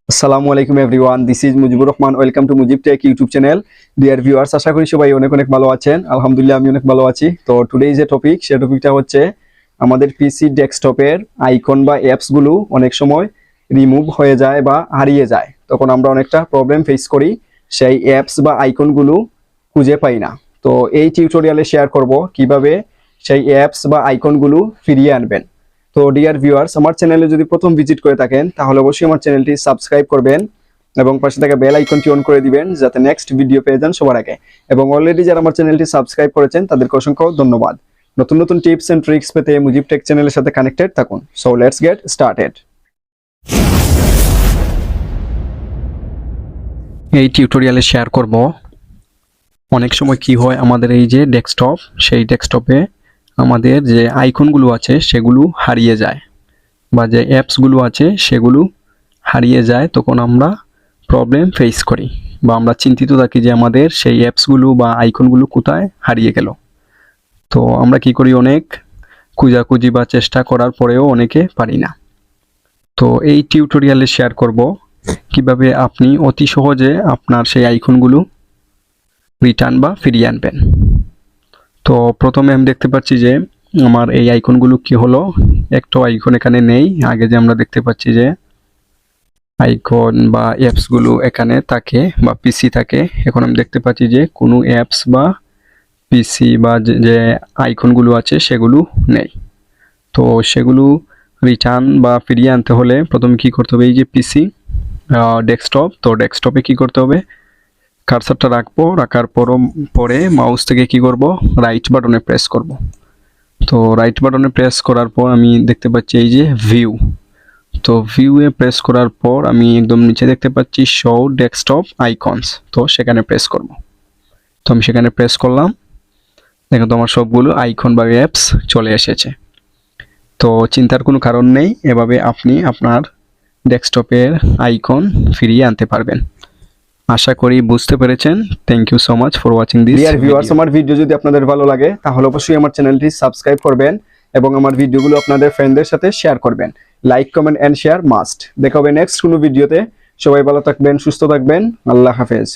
আসসালামু আলাইকুম everyone, this is Mujibur Rahman. Welcome to Mujib tech YouTube channel. Dear viewers, আশা করি সবাই অনেক অনেক ভালো আছেন। আলহামদুলিল্লাহ আমি অনেক ভালো আছি। তো টুডে যে টপিক, সে টপিকটা হচ্ছে আমাদের পিসি ডেস্কটপের আইকন বা অ্যাপসগুলো অনেক সময় রিমুভ হয়ে যায় বা হারিয়ে যায়। তখন আমরা অনেকটা প্রবলেম ফেস করি, সেই অ্যাপস বা আইকনগুলো খুঁজে পাই না। তো এই টিউটোরিয়ালে শেয়ার করব কিভাবে সেই অ্যাপস বা আইকনগুলো ফিরিয়ে আনবেন। তো ডিয়ার ভিউয়ার্স, আমার চ্যানেলে যদি প্রথম ভিজিট করে থাকেন তাহলে অবশ্যই আমার চ্যানেলটি সাবস্ক্রাইব করবেন এবং পাশে থাকা বেল আইকনটি অন করে দিবেন যাতে নেক্সট ভিডিও পেয়ে যান সবার আগে। এবং অলরেডি যারা আমার চ্যানেলটি সাবস্ক্রাইব করেছেন তাদেরকে অসংখ্য ধন্যবাদ। নতুন নতুন টিপস এন্ড ট্রিক্স পেতে মুজিব টেক চ্যানেলের সাথে কানেক্টেড থাকুন। So let's get started. এই টিউটোরিয়ালে শেয়ার করব অনেক সময় কি হয়, আমাদের এই যে ডেস্কটপ, সেই ডেস্কটপে আমাদের যে আইকনগুলো আছে সেগুলো হারিয়ে যায় বা যে অ্যাপসগুলো আছে সেগুলো হারিয়ে যায়। তখন আমরা প্রবলেম ফেস করি বা আমরা চিন্তিত থাকি যে আমাদের সেই অ্যাপসগুলো বা আইকনগুলো কোথায় হারিয়ে গেল। তো আমরা কি করি, অনেক খোঁজাখুঁজি বা চেষ্টা করার পরেও অনেকে পারি না। তো এই টিউটোরিয়ালে শেয়ার করব কিভাবে আপনি অতি সহজে আপনার সেই আইকনগুলো রিটার্ন বা ফিরিয়ে আনবেন। তো প্রথমে আমি দেখতে পাচ্ছি যে আমার এই আইকনগুলো কি হলো, একটা আইকন এখানে নেই। আগে যে আমরা দেখতে পাচ্ছি যে আইকন বা অ্যাপসগুলো এখানে থাকে বা পিসি থাকে, এখন আমি দেখতে পাচ্ছি যে কোনো অ্যাপস বা পিসি বা যে আইকনগুলো আছে সেগুলো নেই। তো সেগুলো রিটার্ন বা ফিরিয়ে আনতে হলে প্রথমে কি করতে হবে, এই যে পিসি ডেস্কটপ, তো ডেস্কটপে কি করতে হবে, কার্সারটা রাখবো, রাখার পরে মাউস থেকে কি করব, রাইট বাটনে প্রেস করব। তো রাইট বাটনে প্রেস করার পর আমি দেখতে পাচ্ছি এই যে ভিউ, তো ভিউয়ে প্রেস করার পর আমি একদম নিচে দেখতে পাচ্ছি শো ডেস্কটপ আইকনস, তো সেখানে প্রেস করব। তো আমি সেখানে প্রেস করলাম, দেখুন তো আমার সবগুলো আইকন বা অ্যাপস চলে এসেছে। তো চিন্তার কোনো কারণ নেই, এভাবে আপনি আপনার ডেস্কটপের আইকন ফিরিয়ে আনতে পারবেন। আশা করি বুঝতে পেরেছেন। Thank you so much for watching this dear viewers, আমার ভিডিও যদি আপনাদের ভালো লাগে তাহলে অবশ্যই আমার চ্যানেলটি সাবস্ক্রাইব করবেন এবং আমার ভিডিওগুলো আপনাদের ফ্রেন্ডদের সাথে শেয়ার করবেন। Like, comment and share must. দেখা হবে নেক্সট কোনো ভিডিওতে। সবাই ভালো থাকবেন, সুস্থ থাকবেন। আল্লাহ হাফেজ।